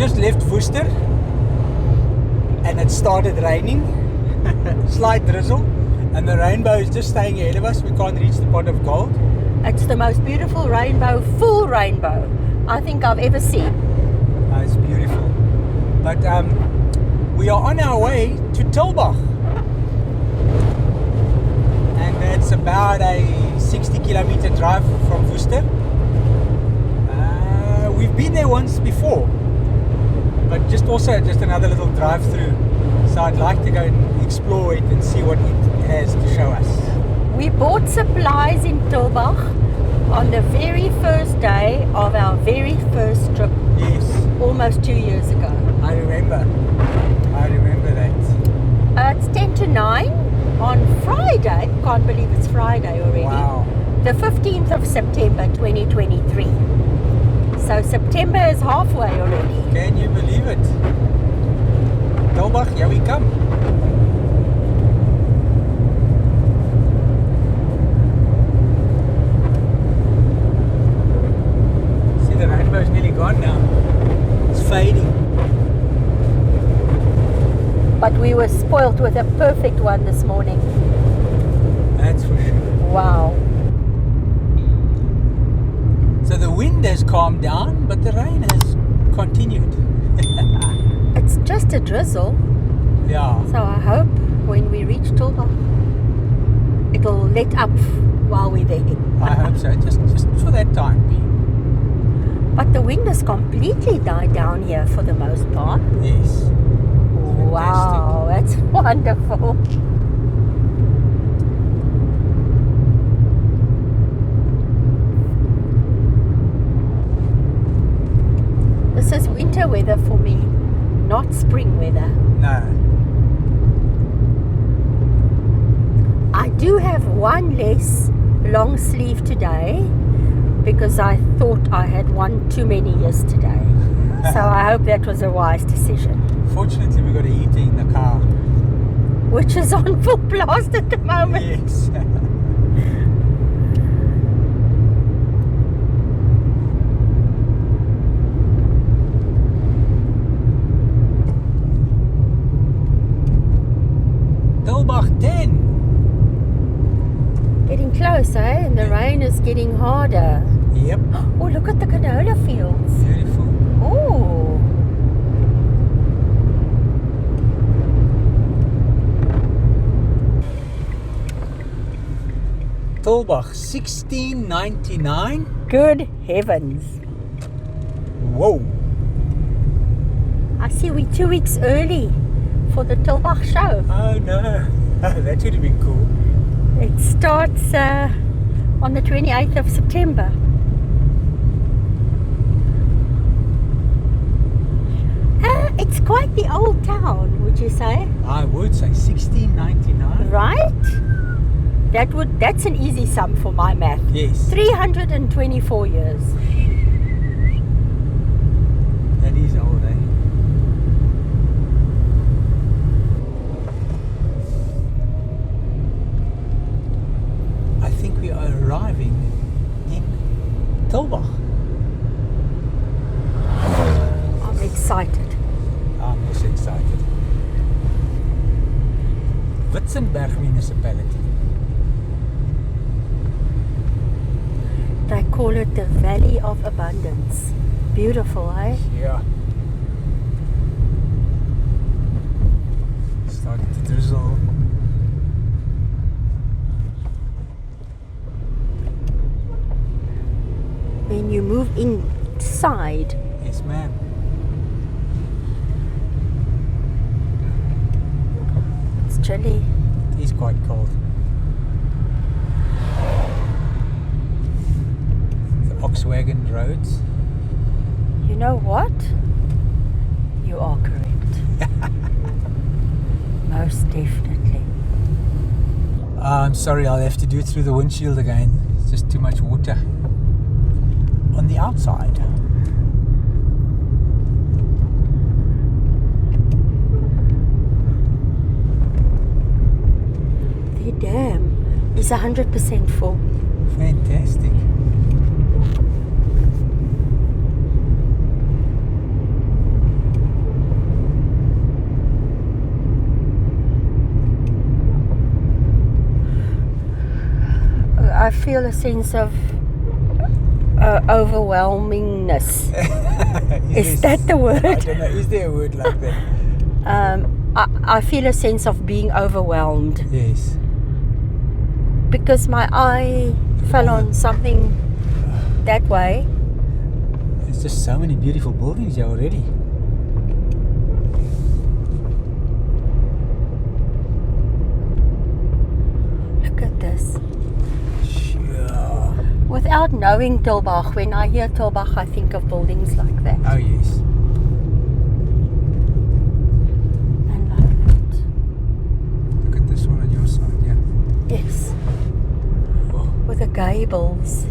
just left Worcester and it started raining, slight drizzle, and the rainbow is just staying ahead of us. We can't reach the pot of gold. It's the most beautiful rainbow, full rainbow, I think I've ever seen. It's beautiful. But we are on our way to Tulbagh. And it's about a 60-kilometer drive from Worcester. We've been there once before, but just another little drive through. So I'd like to go and explore it and see what it has to show us. We bought supplies in Tulbagh on the very first day of our very first trip. Yes. Almost 2 years ago. I remember that. It's 10 to 9 on Friday. Can't believe it's Friday already. Wow. The 15th of September 2023. So September is halfway already. Can you believe it? Tulbagh, here we come. See, the rainbow's nearly gone now. It's fading. But we were spoilt with a perfect one this morning. That's for sure. Wow. So the wind has calmed down, but the rain has continued. It's just a drizzle. Yeah. So I hope when we reach Tulbagh, it'll let up while we're there. I hope so, just for that time being. But the wind has completely died down here for the most part. Yes. Wow, that's wonderful. This is winter weather for me, not spring weather. No. I do have one less long sleeve today because I thought I had one too many yesterday. So I hope that was a wise decision. Fortunately, we got a heater in the car. Which is on full blast at the moment. Yes. Tulbagh 10. Getting close, eh? And the rain is getting harder. Yep. Oh, look at the canola fields. Beautiful. Oh. Tulbagh, 1699. Good heavens. Whoa. I see we're 2 weeks early for the Tulbagh show. Oh no. That would have been cool. It starts on the 28th of September. It's quite the old town, would you say? I would say 1699. Right? That's an easy sum for my math. Yes. 324 years. That is old, eh? I think we are arriving in Tulbagh. I'm excited. I'm also excited. Witzenberg municipality. They call it the Valley of Abundance. Beautiful, eh? Yeah. Starting to drizzle. When you move inside, Yes, ma'am. it's chilly. It is quite cold. The Oxwagon roads. You know what? You are correct. Most definitely. I'm sorry, I'll have to do it through the windshield again. It's just too much water on the outside. The dam is 100% full. Fantastic. feel a sense of overwhelmingness. Is that the word? I don't know. Is there a word like that? I feel a sense of being overwhelmed Yes. because my eye fell on something that way. There's just so many beautiful buildings here already. Look at this. Sure. Without knowing Tulbagh, when I hear Tulbagh, I think of buildings like that. Oh yes. And like that. Look at this one on your side, yeah. Yes. Oh. With the gables.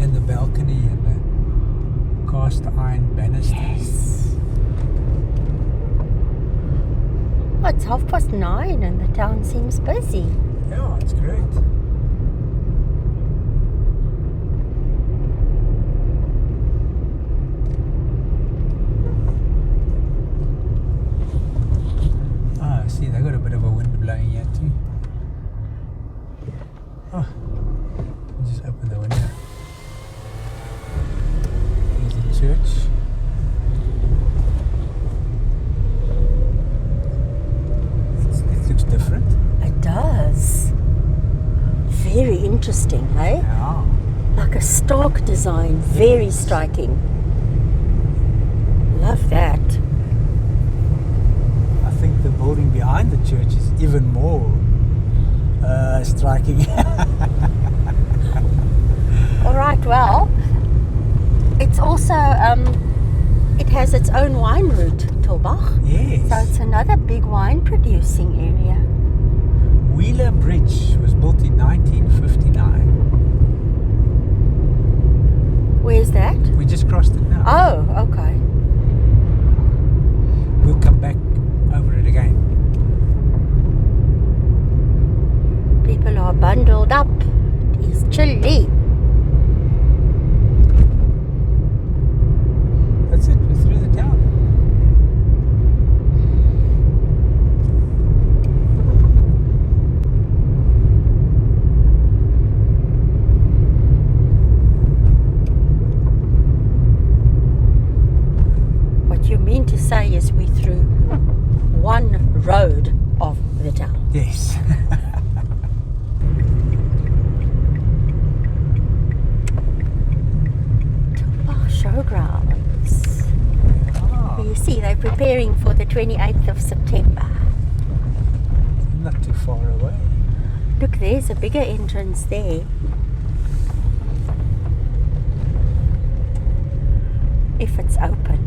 And the balcony and the cast iron banisters. Yes. Oh, it's 9:30 and the town seems busy. Yeah, it's great. Ah, see, they got a bit of a wind blowing here too. Oh, just open the window. There's the church. It looks different. It does. Very interesting, hey? Yeah. Like a stark design, very striking. Love that. I think the building behind the church is even more striking. All right, well, it's also, it has its own wine route, Tulbagh. Yes. So it's another big wine producing area. Wheeler Bridge was built in 1959. Where's that? We just crossed it now. Oh, okay. We'll come back over it again. People are bundled up. It is chilly. That's it. We're through the town. What you mean to say is we through one road of the town. Yes. Oh, showgrounds. Oh, You see, they're preparing for the 28th of September. not too far away. Look, there's a bigger entrance there. If it's open.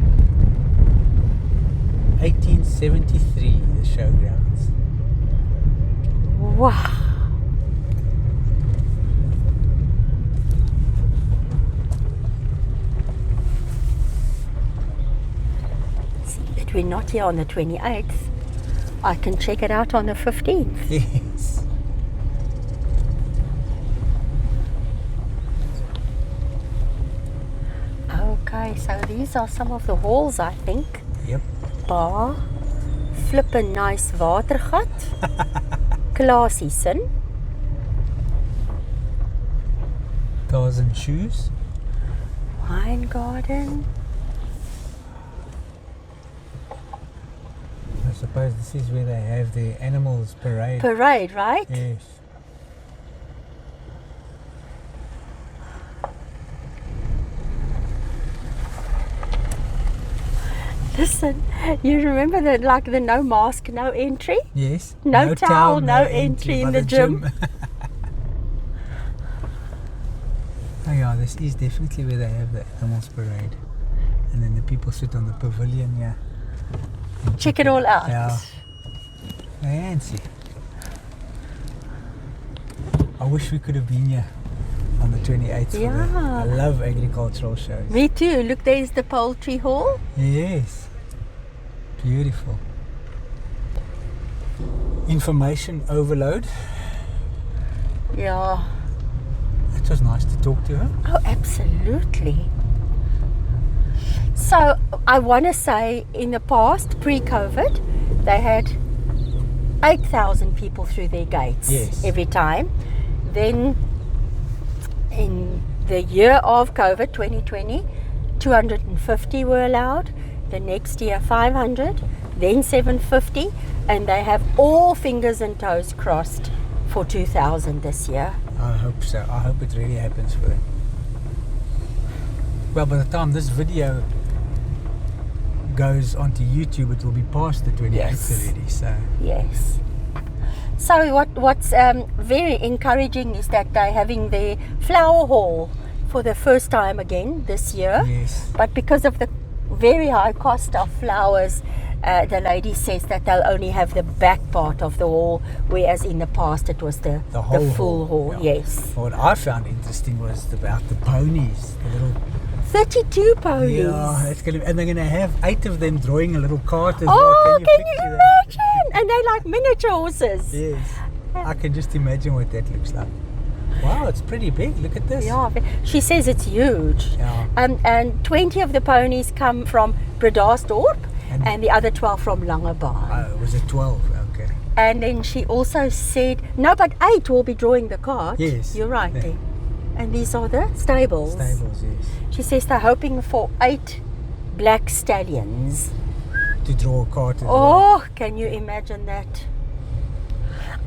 1873, the showgrounds. Wow. See that we're not here on the 28th. I can check it out on the 15th. Yes. Okay, so these are some of the halls, I think. Yep. Bar, flippin' nice watergat, classy sin, Cars and shoes. wine garden. I suppose this is where they have the animals parade. Parade, right? Yes. Listen, you remember that, like the no mask, no entry? Yes. No towel, no entry in by the gym. Oh yeah, this is definitely where they have the animals parade. And then the people sit on the pavilion, yeah. and Check it all out. Yeah. Fancy. I wish we could have been here on the 28th. for Yeah. that. I love agricultural shows. Me too. Look, there's the poultry hall. Yes. Beautiful. Information overload. Yeah. It was nice to talk to her. Oh, absolutely. So, I want to say in the past, pre-COVID, they had 8,000 people through their gates Yes. every time. Then In the year of COVID 2020, 250 were allowed. The next year 500, then 750, and they have all fingers and toes crossed for 2000 this year. I hope so. I hope it really happens for them. Well, by the time this video goes onto YouTube, it will be past the 28th Yes. already. So Yes. So what's very encouraging is that they're having their flower hall for the first time again this year. yes, But because of the very high cost of flowers, the lady says that they'll only have the back part of the hall, whereas in the past it was the whole full hall. yeah. Yes. What I found interesting was about the ponies, the little 32 ponies. yeah, it's gonna, and they're gonna have 8 of them drawing a little cart as Oh, well. can you picture that? imagine? And they're like miniature horses. Yes, I can just imagine what that looks like. Wow, it's pretty big. Look at this. Yeah, she says it's huge. Yeah. And 20 of the ponies come from Bredasdorp And- and the other 12 from Langebaan. Oh, was it 12? Okay. And then she also said, no, but 8 will be drawing the cart. Yes. You're right Yeah. there. And these are the stables. Stables, yes. She says they're hoping for 8 black stallions. To draw a cart as well. Oh, can you imagine that?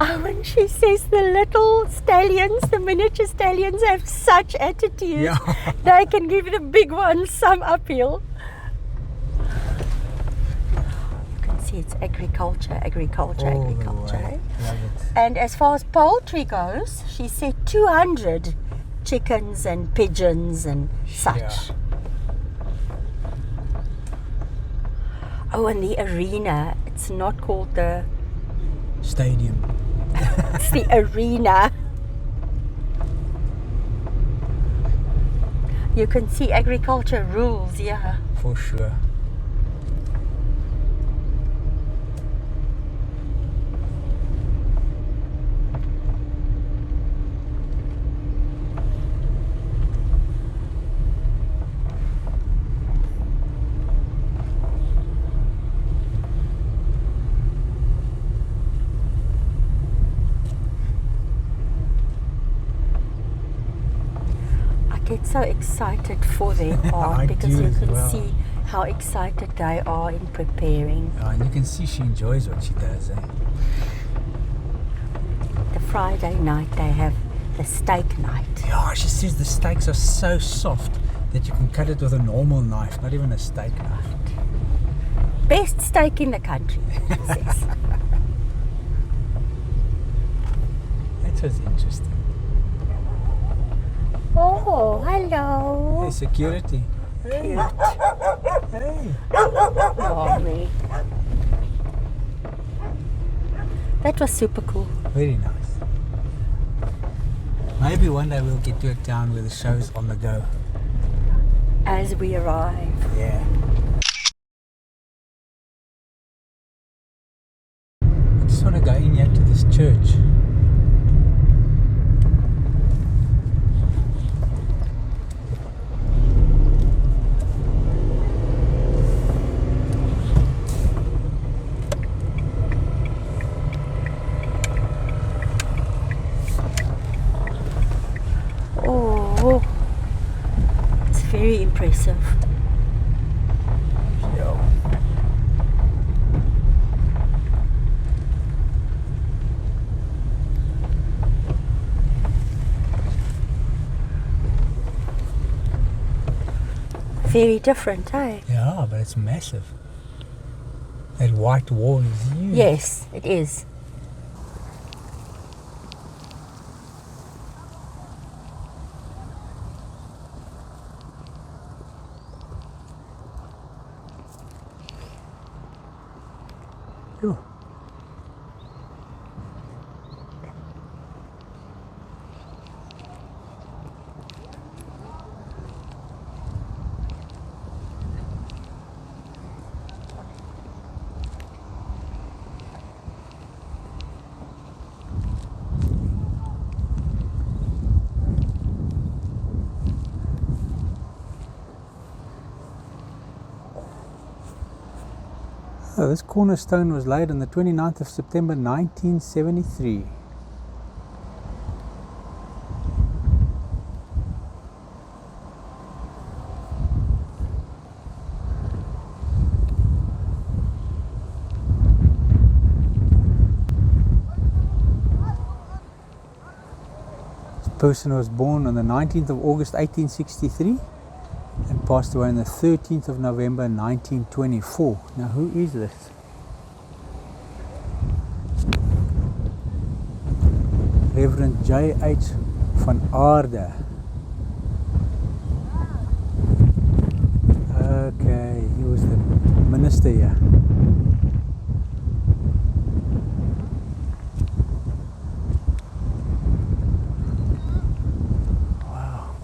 Oh, and she says the little stallions, the miniature stallions, have such attitude. Yeah. They can give the big ones some uphill. You can see it's agriculture, agriculture, All the agriculture. way. Love it. And as far as poultry goes, she said 200 chickens and pigeons and such. Yeah. Oh, and the arena, it's not called the, Stadium. it's the arena. You can see agriculture rules, yeah. For sure. I get so excited for their part I because do you as can well. see how excited they are in preparing. And you can see she enjoys what she does. Eh? The Friday night they have the steak night. Yeah, she says the steaks are so soft that you can cut it with a normal knife, not even a steak knife. Best steak in the country, it says. That was interesting. Oh, hello. Hey, security. Hey. Cute. Hey. Mommy. That was super cool. Very nice. Maybe one day we'll get to a town where the show's on the go. As we arrive. Yeah. I just want to go in here to this church. Oh, it's very impressive. Yeah. Very different, eh? Yeah, but it's massive. That white wall is huge. Yes, it is. Ooh. Oh, this cornerstone was laid on the 29th of September 1973. person was born on the 19th of August 1863 and passed away on the 13th of November 1924. Now, who is this? Reverend J.H. van Aarde. Okay, he was the minister here. Wow.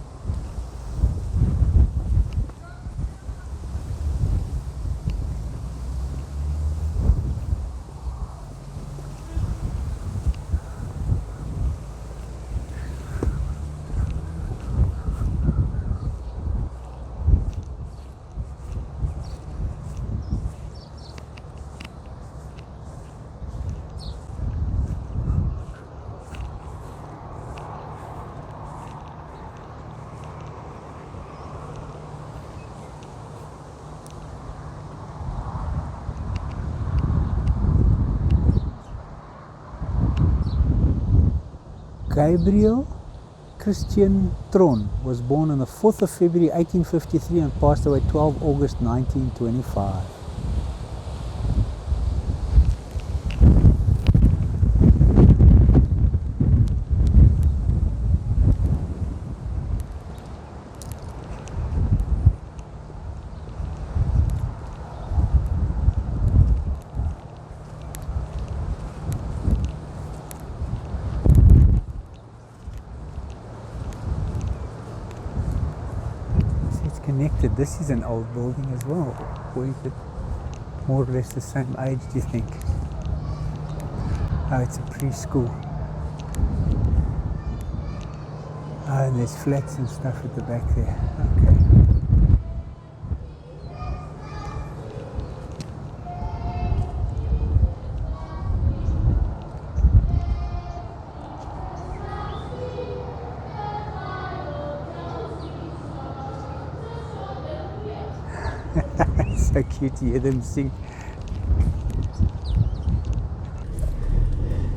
Gabriel Christian Tron was born on the 4th of February 1853 and passed away 12 August 1925. Connected. This is an old building as well. Or is it more or less the same age, do you think? Oh, it's a preschool. Oh, and there's flats and stuff at the back there. Okay. So cute to hear them sing.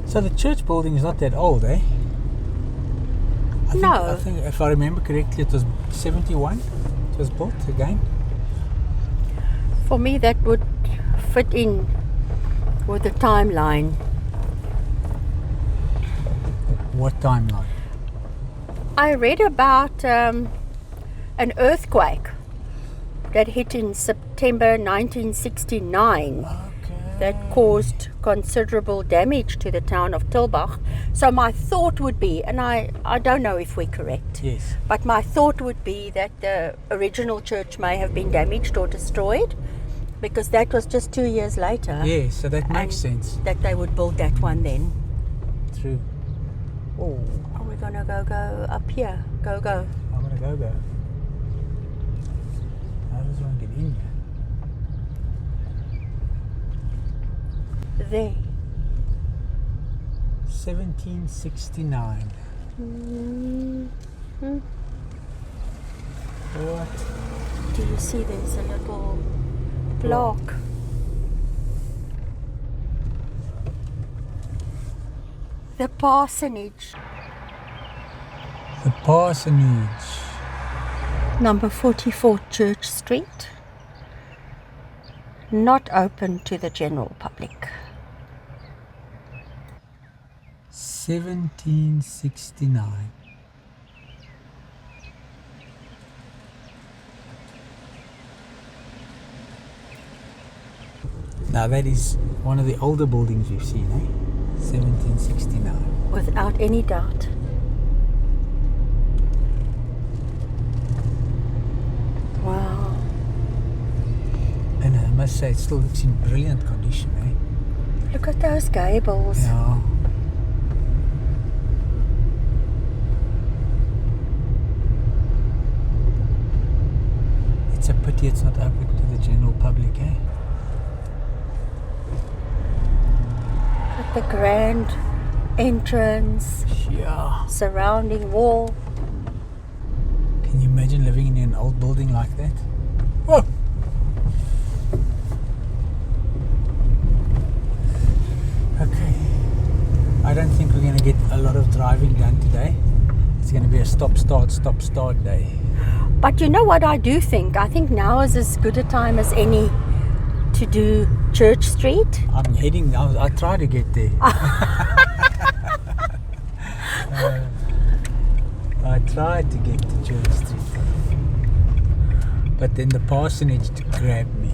So the church building is not that old, eh? I think if I remember correctly, it was 71. It was built again. For me, that would fit in with the timeline. What timeline? I read about an earthquake that hit in September 1969 that caused considerable damage to the town of Tulbagh. So my thought would be, and I don't know if we're correct, yes, but my thought would be that the original church may have been damaged or destroyed, because that was just 2 years later. Yeah, so that makes sense. That they would build that one then. True. Oh, Are we gonna go up here? Go. I'm gonna go. How does one get in here? There. 1769. Mm-hmm. What? Do you see there's a little block? The parsonage. The parsonage. Number 44 Church Street. Not open to the general public. 1769. Now that is one of the older buildings we've seen, eh? 1769. Without any doubt. Wow. And I must say, it still looks in brilliant condition, eh? Look at those gables. Yeah. It's a pity it's not open to the general public, eh? Look at the grand entrance. Yeah. Surrounding wall. Can you imagine living in an old building like that? Whoa! Okay. I don't think we're going to get a lot of driving done today. It's going to stop-start day. But you know what I do think? I think now is as good a time as any to do Church Street. I'm heading, I try to get there. I tried to get to Church Street. But then the parsonage grabbed me.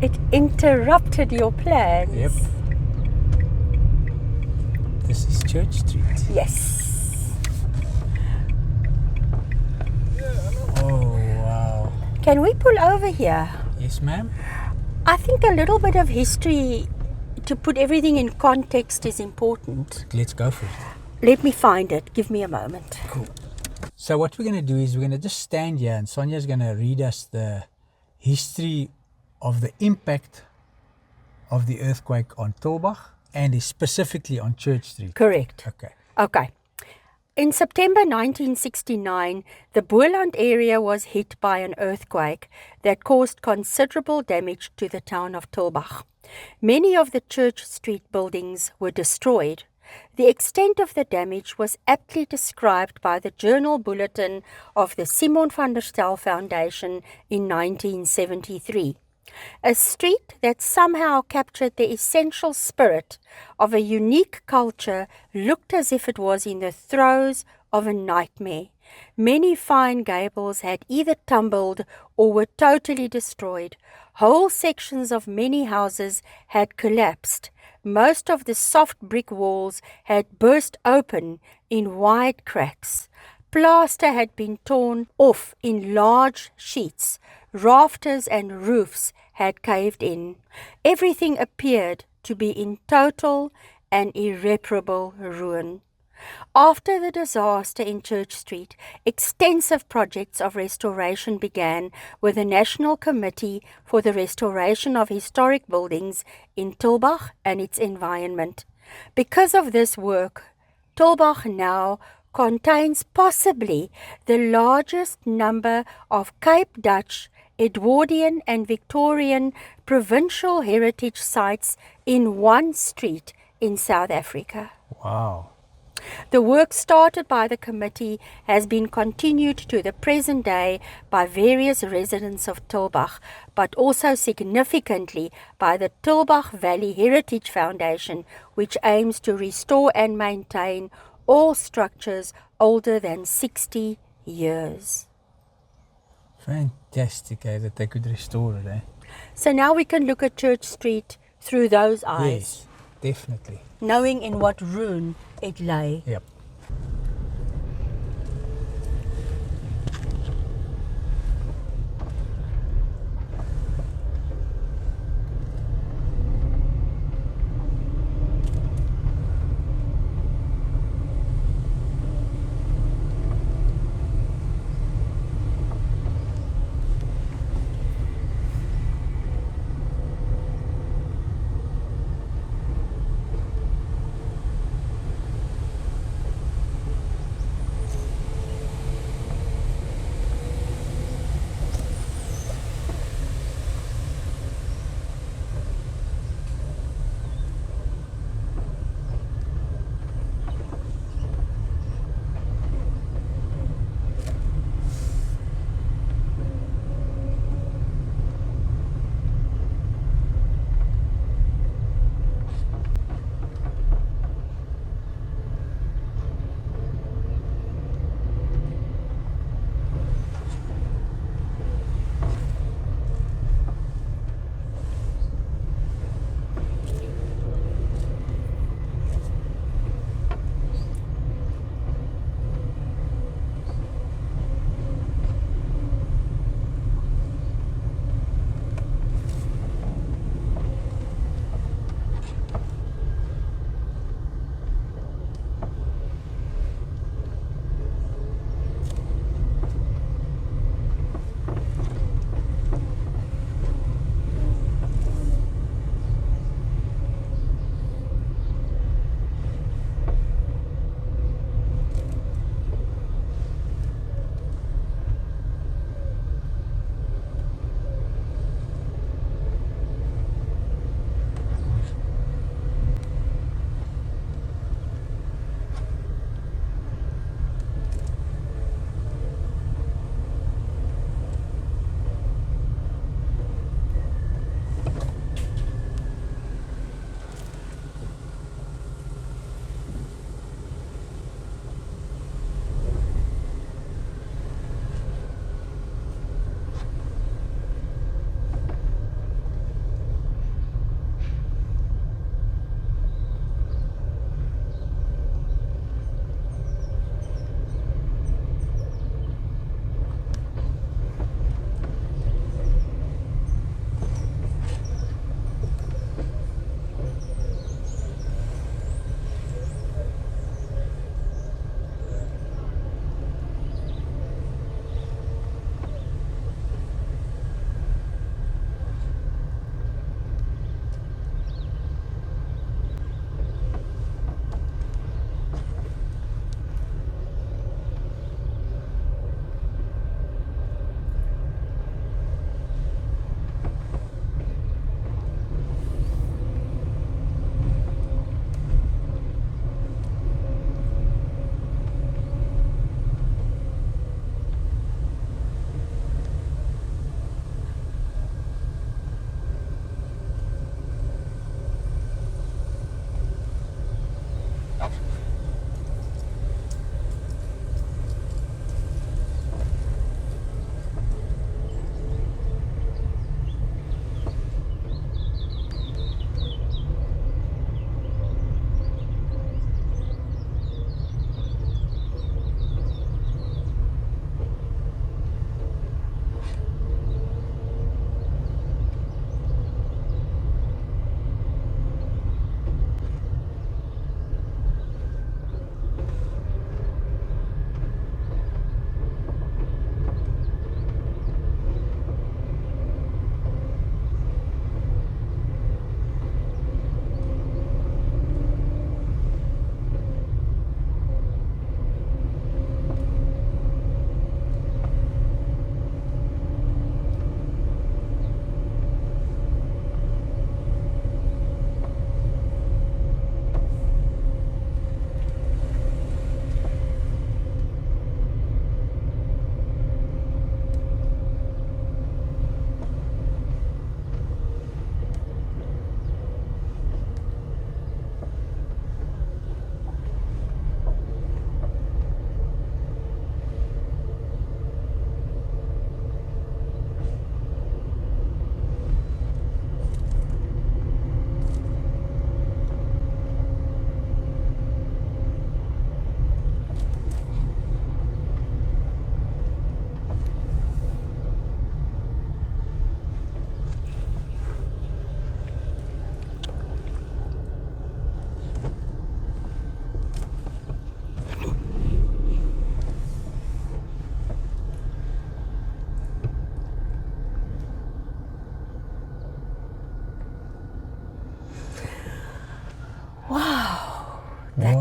It interrupted your plans. Yep. This is Church Street. Yes. Oh, wow. Can we pull over here? Yes, ma'am. I think a little bit of history to put everything in context is important. Let's go for it. Let me find it. Give me a moment. Cool. So what we're going to do is we're going to just stand here and Sonia's going to read us the history of the impact of the earthquake on Tulbagh and specifically on Church Street. Correct. Okay. In September 1969, the Boerland area was hit by an earthquake that caused considerable damage to the town of Tulbagh. Many of the Church Street buildings were destroyed. The extent of the damage was aptly described by the Journal Bulletin of the Simon van der Stel Foundation in 1973. A street that somehow captured the essential spirit of a unique culture looked as if it was in the throes of a nightmare. Many fine gables had either tumbled or were totally destroyed. Whole sections of many houses had collapsed. Most of the soft brick walls had burst open in wide cracks. Plaster had been torn off in large sheets. Rafters and roofs had caved in. Everything appeared to be in total and irreparable ruin. After the disaster in Church Street, extensive projects of restoration began with the National Committee for the Restoration of Historic Buildings in Tulbagh and its environment. Because of this work, Tulbagh now contains possibly the largest number of Cape Dutch, Edwardian and Victorian provincial heritage sites in one street in South Africa. Wow. The work started by the committee has been continued to the present day by various residents of Tulbagh, but also significantly by the Tulbagh Valley Heritage Foundation, which aims to restore and maintain all structures older than 60 years. Fantastic, that they could restore it, So now we can look at Church Street through those eyes. Yes, definitely. Knowing in what ruin it lay. Yep.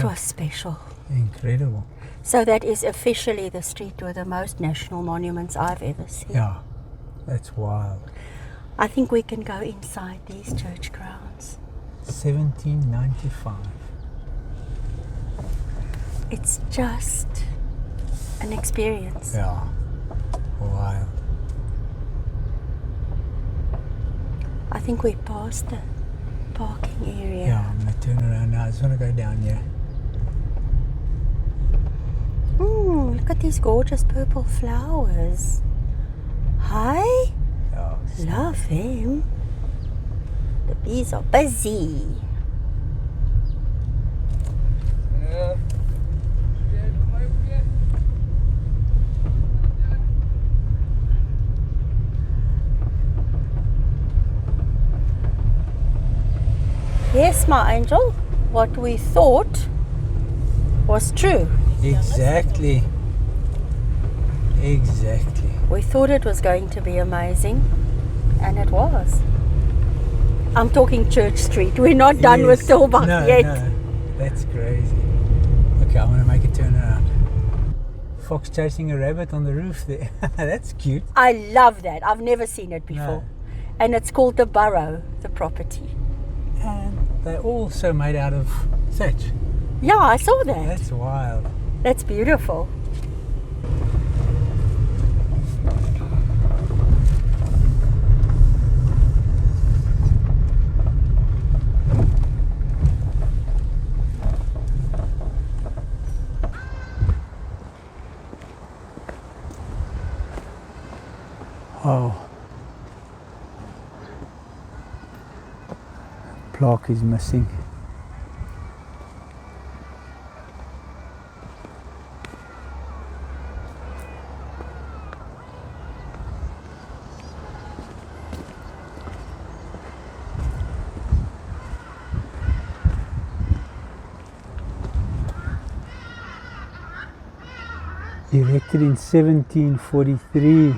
was special. Incredible. So that is officially the street with the most national monuments I've ever seen. Yeah, that's wild. I think we can go inside these church grounds. 1795. It's just an experience. Yeah, wild. I think we passed the parking area. Yeah, I'm going to turn around now. I just want to go down here. Look at these gorgeous purple flowers. Hi, Yeah, love them. The bees are busy. Yes, my angel, what we thought was true. exactly. Exactly. We thought it was going to be amazing, and it was. I'm talking Church Street. We're not done with Tulbagh yet. No, that's crazy. Okay, I'm going to make a turn around. Fox chasing a rabbit on the roof there. That's cute. I love that. I've never seen it before. No. And it's called the Burrow, the property. And they're also made out of thatch. Yeah, I saw that. That's wild. That's beautiful. Oh. Plaque is missing. Erected in 1743.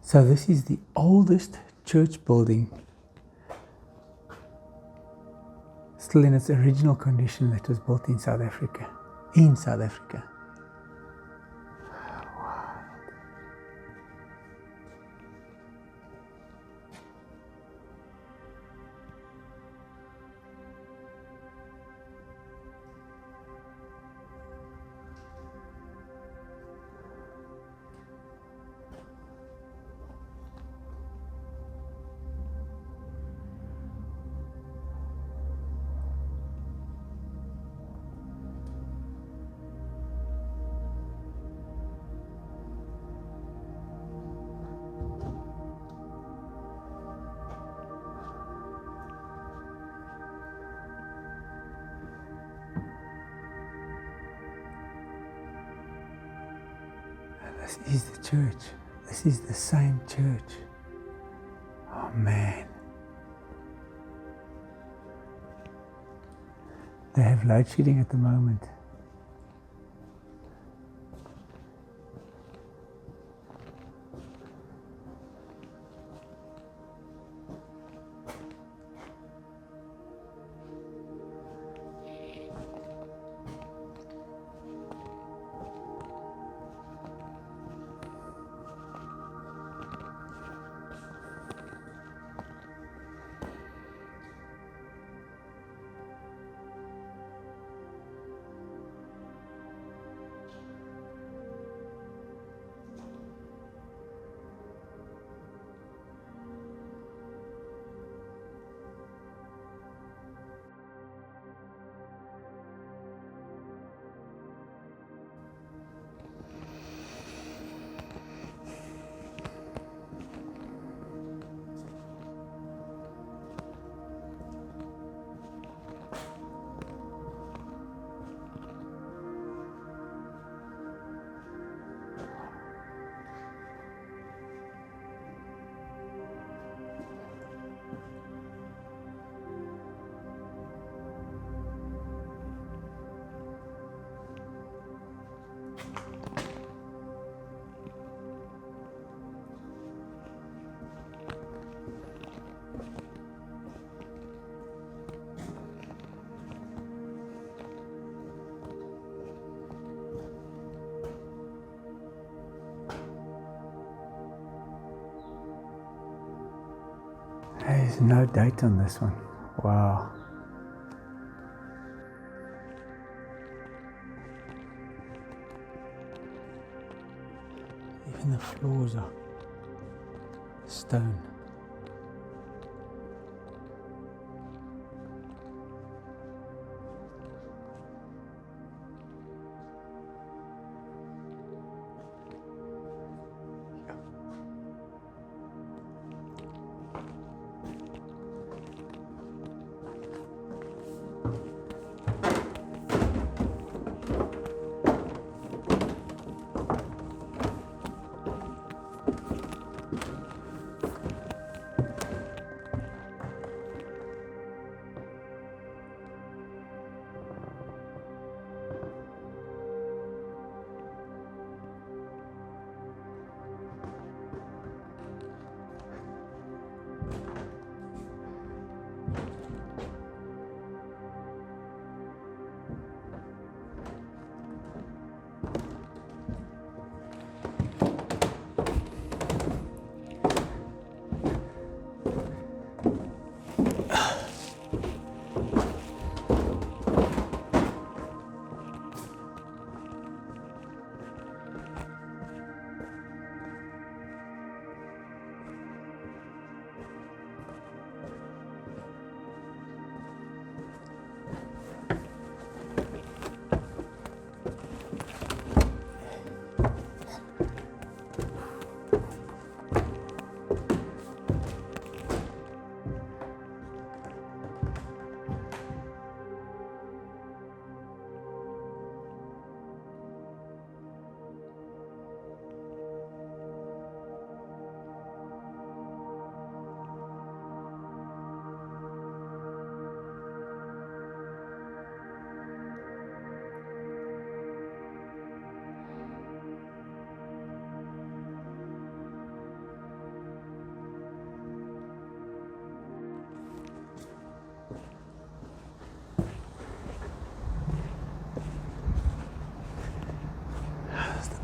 So this is the oldest church building, still in its original condition, that was built in South Africa. In South Africa. This is the church. This is the same church. Oh man. They have load shedding at the moment. There's no date on this one. Wow. Even the floors are stone.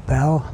Bell.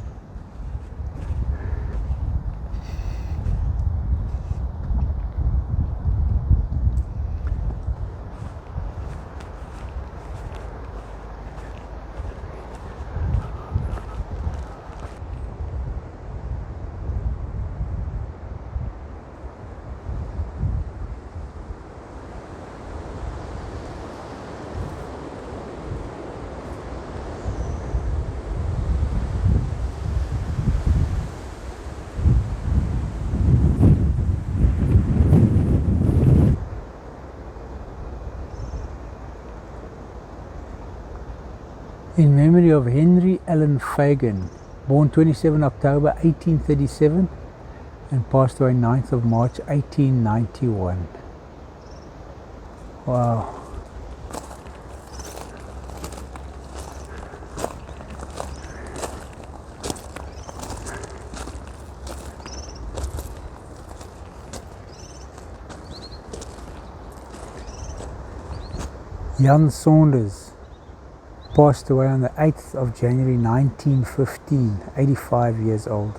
In memory of Henry Allen Fagan, born 27 October 1837 and passed away 9th of March 1891. Wow. Jan Saunders passed away on the 8th of January 1915, 85 years old.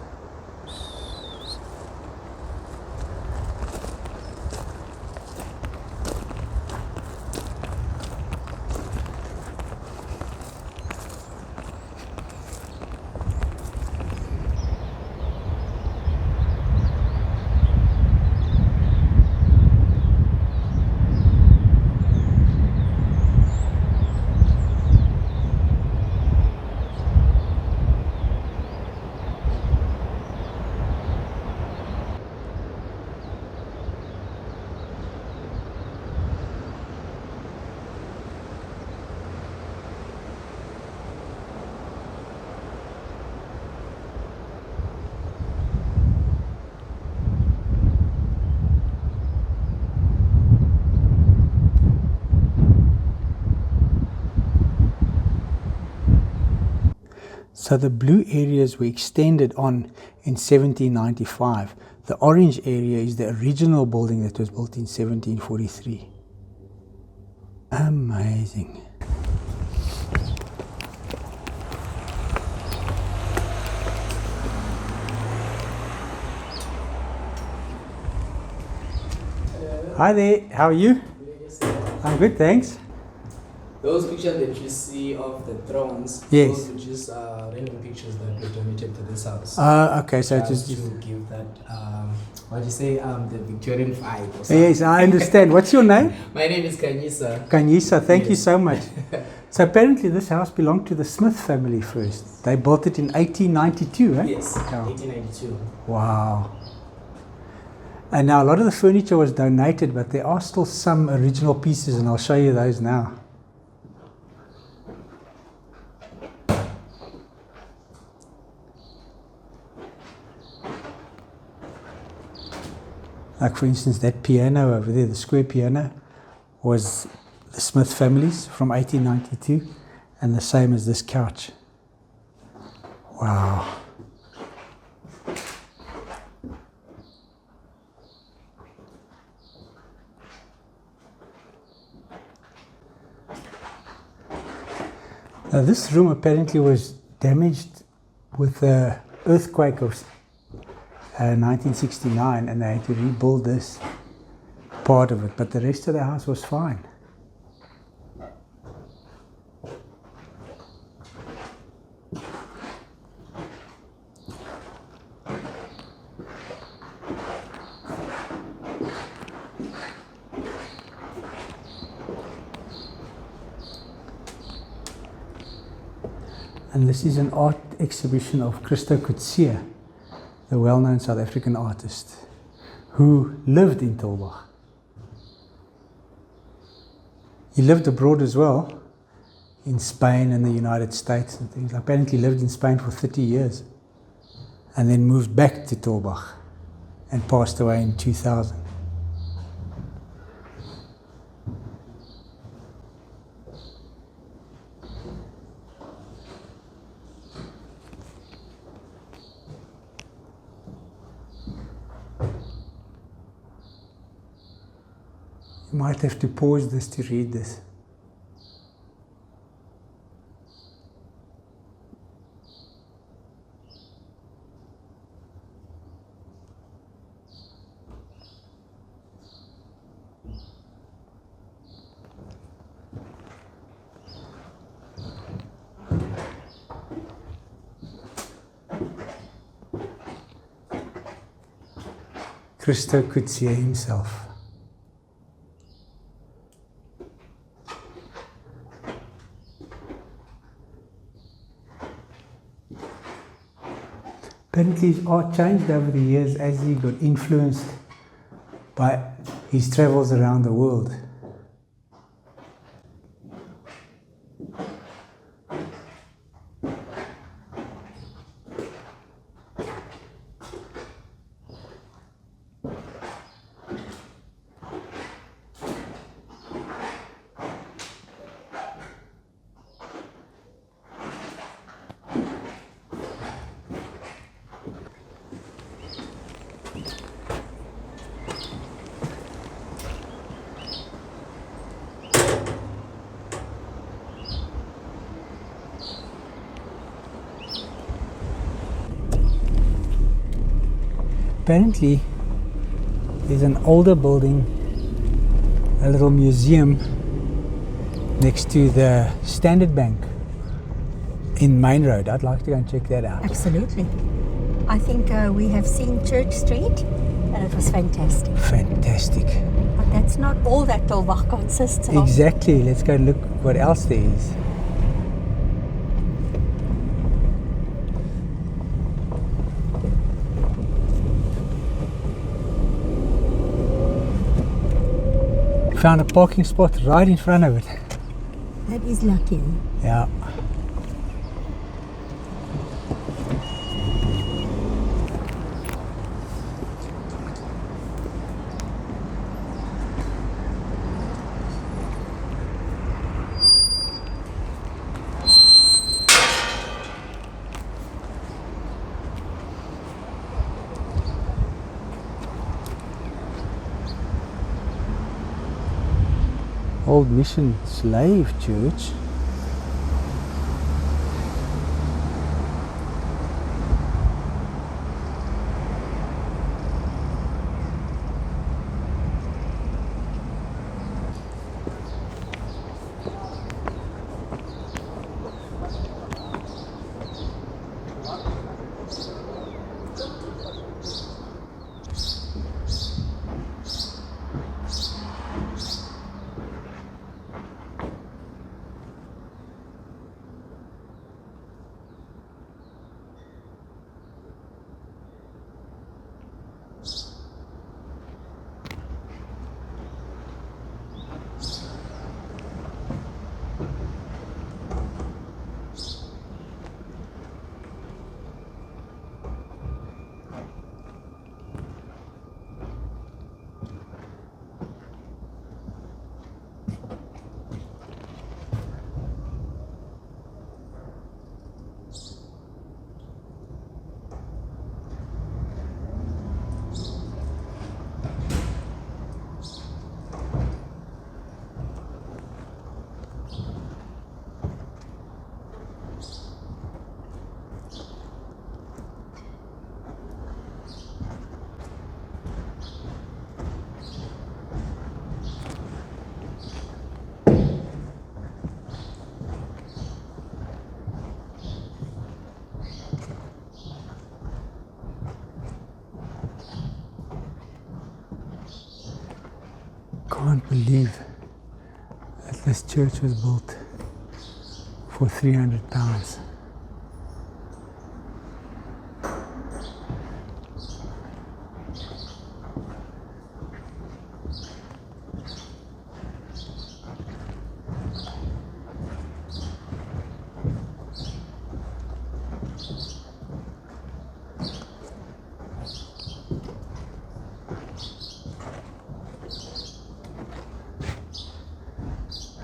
So the blue areas were extended on in 1795. The orange area is the original building that was built in 1743. Amazing. Hi there, how are you? I'm good, thanks. Those pictures that you see of the thrones, Yes. those were just random pictures that were donated to this house. Okay, so Just just... to give that, what do you say, the Victorian vibe or something. Yes, I understand. What's your name? My name is Kanyisa. Kanyisa, thank you Yes. so much. So apparently this house belonged to the Smith family first. They built it in 1892, eh? Yes, Yeah. 1892. Wow. And now a lot of the furniture was donated, but there are still some original pieces, and I'll show you those now. Like for instance, that piano over there, the square piano, was the Smith family's from 1892, and the same as this couch. Wow. Now this room apparently was damaged with the earthquake of 1969, and they had to rebuild this part of it, but the rest of the house was fine. And this is an art exhibition of Christo Coetzee, the well-known South African artist who lived in Tulbagh. He lived abroad as well, in Spain and the United States and things. Apparently lived in Spain for 30 years and then moved back to Tulbagh and passed away in 2000. You might have to pause this to read this. Christo Coetzee himself. Apparently his art changed over the years as he got influenced by his travels around the world. Apparently, there's an older building, a little museum next to the Standard Bank in Main Road. I'd like to go and check that out. Absolutely. I think we have seen Church Street, and it was fantastic. Fantastic. But that's not all that Tulbagh consists of. Exactly. Let's go look what else there is. Found a parking spot right in front of it. That is lucky. Yeah. Old Mission Slave Church. can't believe that this church was built for £300.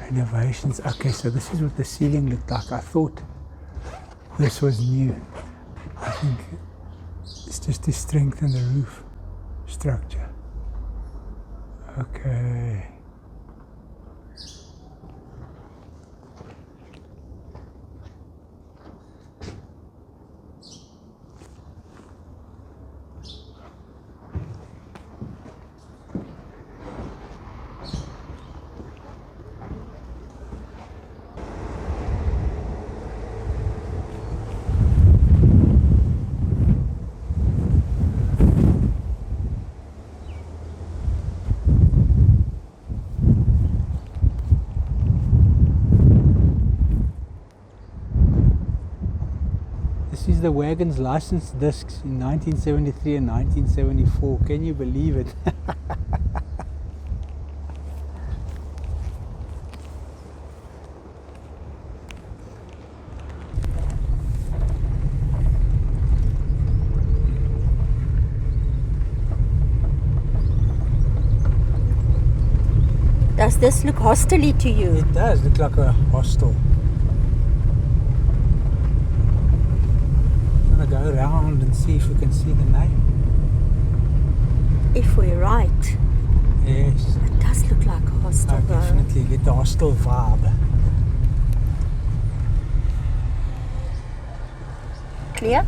Renovations. Okay, so this is what the ceiling looked like. I thought this was new. I think it's just to strengthen the roof structure. Okay. This is the wagon's license discs in 1973 and 1974. Can you believe it? Does this look hostily to you? It does look like a hostel. I'm gonna go around and see if we can see the name. If we're right. Yes. It does look like a hostel I though. definitely get the hostel vibe. Clear?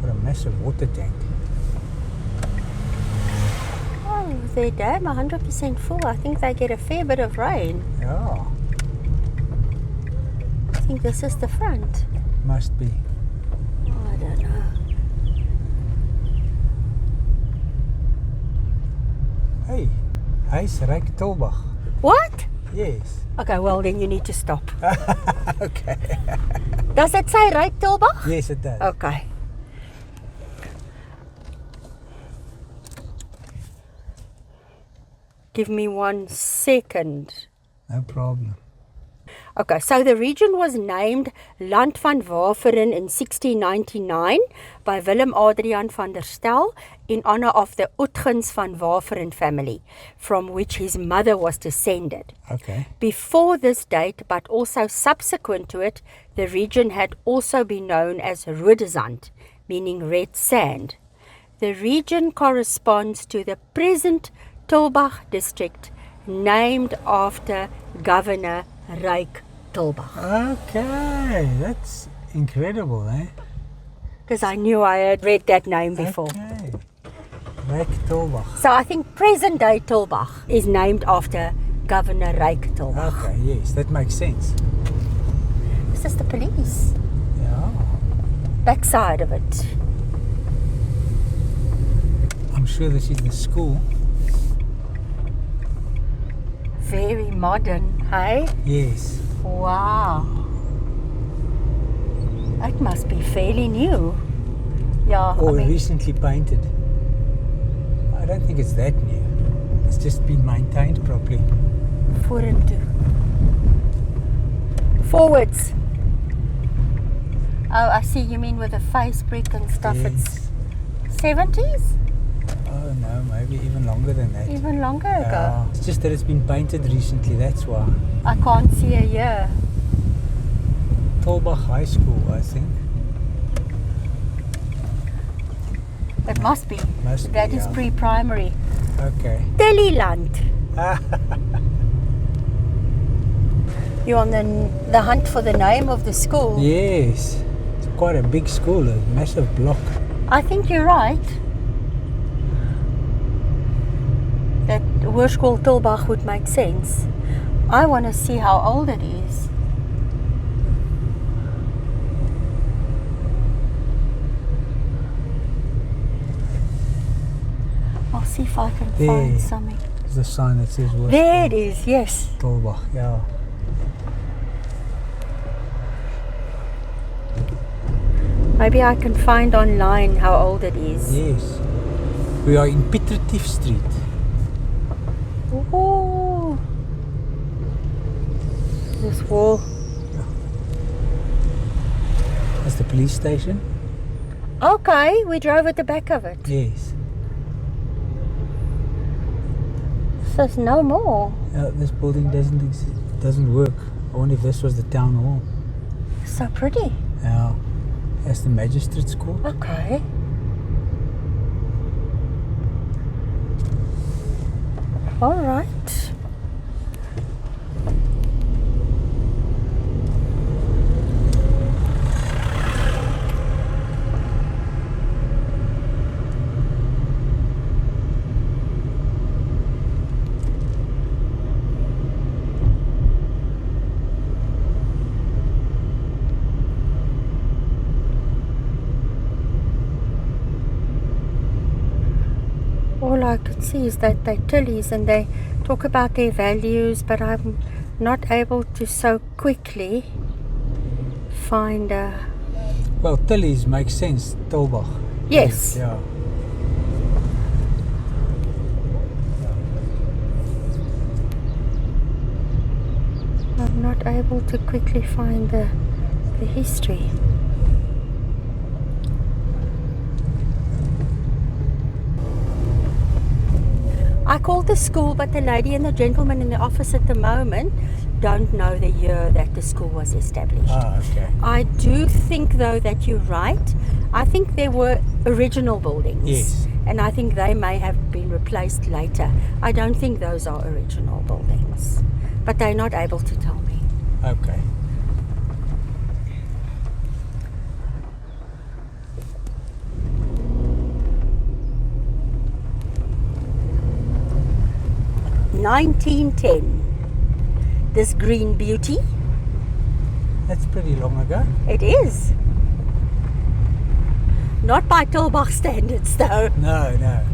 What a massive water tank. Oh, their dam 100% full. I think they get a fair bit of rain. Yeah, I think this is the front. must be. Oh, I don't know. Hey, Huis Rijk Tulbagh. What? Yes. Okay, well then you need to stop. Okay. Does it say right Tulbagh? Yes, it does. Okay. Give me 1 second. No problem. Okay, so the region was named Land van Waveren in 1699 by Willem Adriaan van der Stel in honor of the Oetgens van Waveren family, from which his mother was descended. Okay. Before this date, but also subsequent to it, the region had also been known as Roodersand, meaning red sand. The region corresponds to the present Tulbagh district, named after Governor Ryk Tulbagh. Okay, that's incredible, eh? Because I knew I had read that name before. Okay. Ryk Tulbagh. So I think present day Tulbagh is named after Governor Ryk Tulbagh. Okay, yes, that makes sense. This is the police. Yeah. Backside of it. I'm sure this is the school. Very modern, hey? Yes. Wow. That must be fairly new. Yeah, Or recently painted. I don't think it's that new. It's just been maintained properly. vorentoe. Forwards. Oh, I see, you mean with the face brick and stuff. Yes. It's 70s? Oh no, maybe even longer than that. Even longer ago. It's just that it's been painted recently, that's why. I can't see a year. Tulbagh High School, I think. It must be. Must be, That is yeah. pre-primary. Okay. Teleland. You're on the hunt for the name of the school. Yes. It's quite a big school, a massive block. I think you're right. That Hoërskool Tulbagh would make sense. I want to see how old it is. see if I can There. find something. There's the sign that says West There it is, yes. Tulbagh, yeah. Maybe I can find online how old it is. Yes. We are in Petretief Street. Ooh. This wall. That's the police station. Okay, we drove at the back of it. Yes. So there's no more. This building doesn't work. I wonder if this was the town hall. So pretty. Yeah. That's the magistrate's court. Okay. All right. All I can see is that they're Tillies and they talk about their values, but I'm not able to so quickly find a... Well, Tillies makes sense. Tulbagh. Yes. Yeah. I'm not able to quickly find the history. I called the school, but the lady and the gentleman in the office at the moment don't know the year that the school was established. Ah, okay. I do think, though, that you're right. I think there were original buildings. Yes. And I think they may have been replaced later. I don't think those are original buildings. But they're not able to tell me. Okay. $1910. This green beauty. That's pretty long ago. It is. Not by Tulbagh standards, though. No, no.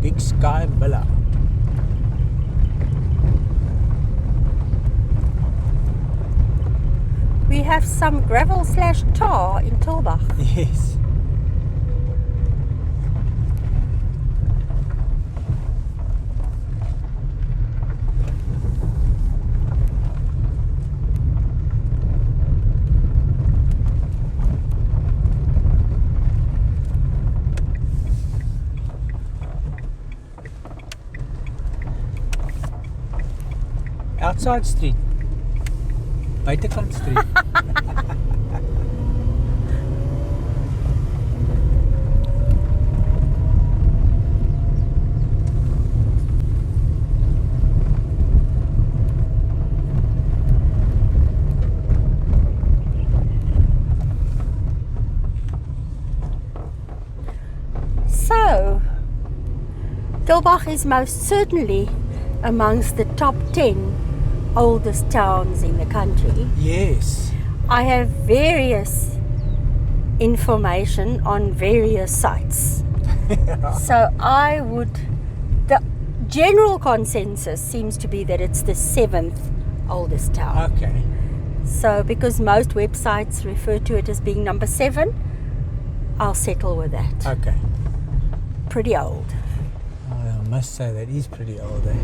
Big Sky Villa. We have some gravel / tar in Tulbagh. Yes. Outside street. Buitekant street. So, Tulbagh is most certainly amongst the top 10 oldest towns in the country. Yes. I have various information on various sites. So the general consensus seems to be that it's the 7th oldest town. Okay. So because most websites refer to it as being number 7, I'll settle with that. Okay. Pretty old. I must say that is pretty old, eh?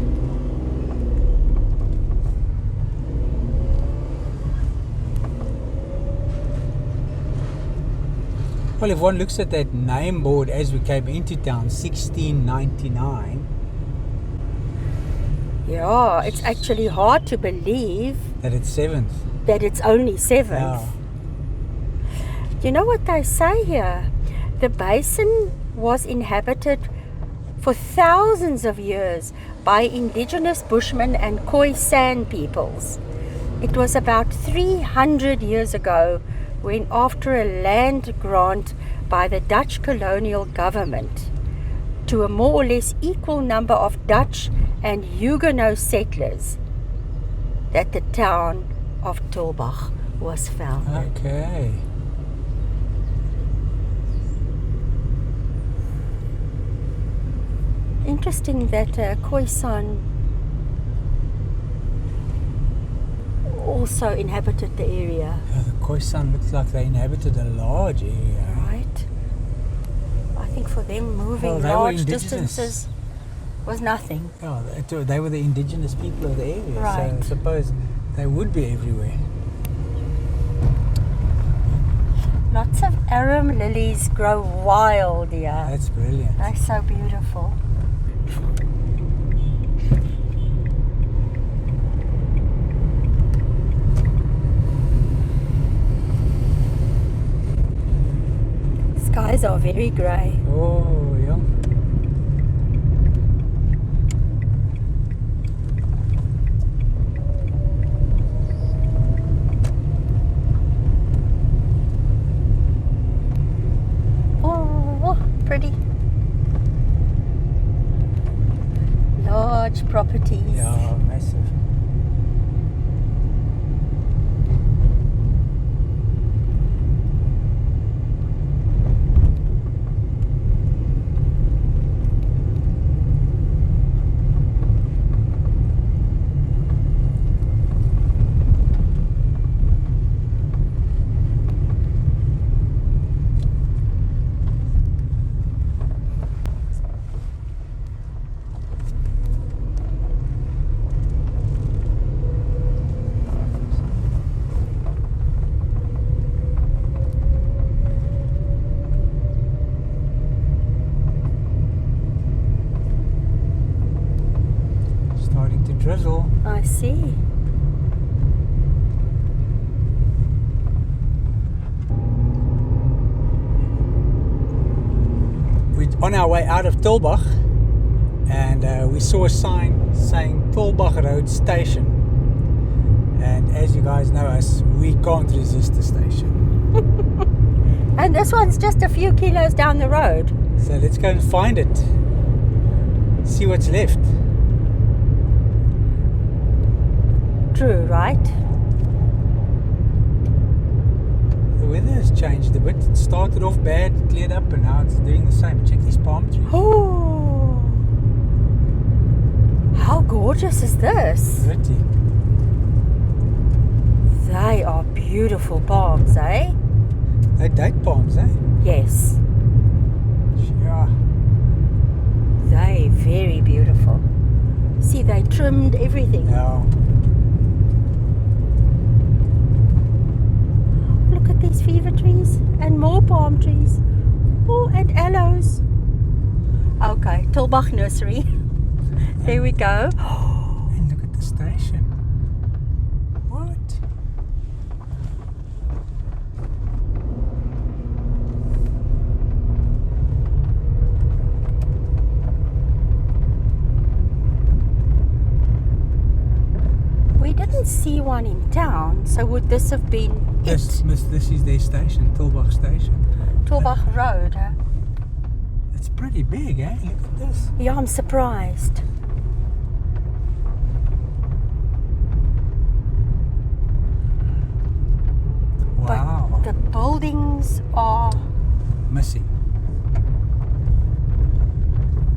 Well, if one looks at that name board as we came into town, 1699, Yeah, it's actually hard to believe that it's 7th. that it's only 7th. Yeah. You know what they say here? The basin was inhabited for thousands of years by indigenous Bushmen and Khoisan peoples. It was about 300 years ago when, after a land grant by the Dutch colonial government to a more or less equal number of Dutch and Huguenot settlers, that the town of Tulbagh was founded. Okay. Interesting that Khoisan also inhabited the area. Yeah, the Khoisan looks like they inhabited a large area. Right. I think for them moving Well, they were large indigenous. distances was nothing. Oh, they were the indigenous people of the area, Right. so I suppose they would be everywhere. Lots of arum lilies grow wild here. That's brilliant. They're so beautiful. Skies are very grey. Oh, yeah. Oh, pretty. Large properties. Yeah, massive. Starting to drizzle. I see. We're on our way out of Tulbagh, and we saw a sign saying Tulbagh Road Station. And as you guys know us, we can't resist the station. And this one's just a few kilos down the road. So let's go and find it. See what's left. True, right? The weather has changed a bit. It started off bad, cleared up, and now it's doing the same. Check these palm trees. Oh, how gorgeous is this? Pretty. They are beautiful palms, eh? They're date palms, eh? Yes, Sure. they very beautiful. See, they trimmed everything. Yeah. Look at these fever trees and more palm trees. Oh, and aloes. Okay, Tulbagh Nursery. There we go. And look at the station. What? We didn't see one in town, so would this have been This is their station, Tulbagh Station. Tulbagh Road, huh? It's pretty big, eh? Look at this. Yeah, I'm surprised. Wow. But the buildings are, Missing.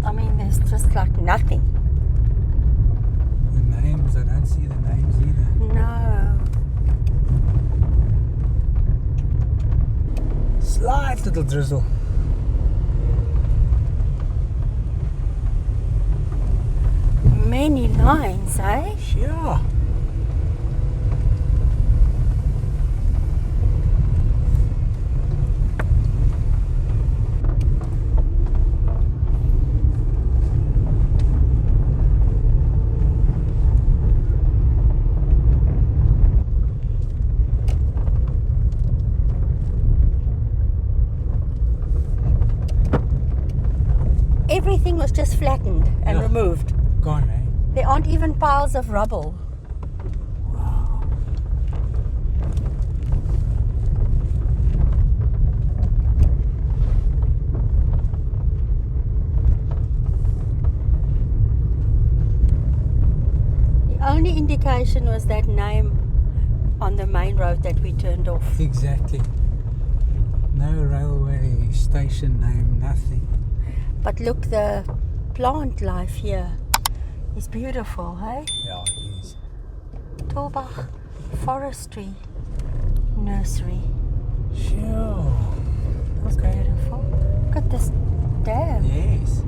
I mean, there's just like nothing. The names, I don't see the names either. No. Slight little drizzle. Many lines, eh? Sure. everything was just flattened and Yeah. removed. Gone, eh? There aren't even piles of rubble. Wow. The only indication was that name on the main road that we turned off. Exactly. No railway station name, nothing. But look, the plant life here is beautiful, hey? Yeah, it is. Tulbagh Forestry Nursery. Sure. That's beautiful. Look at this dam. Yes.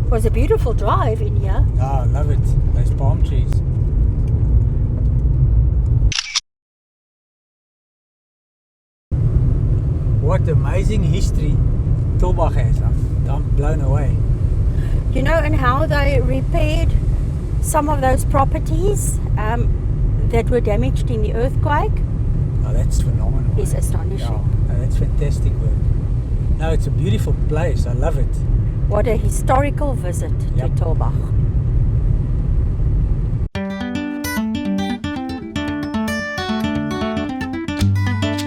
It was a beautiful drive in here. Ah, I love it. Those palm trees. What amazing history Tulbagh has. I'm blown away. You know, and how they repaired some of those properties that were damaged in the earthquake Oh, that's phenomenal. is astonishing. Yeah, no, that's fantastic work. No, it's a beautiful place. I love it. What a historical visit Yep. to Tulbagh.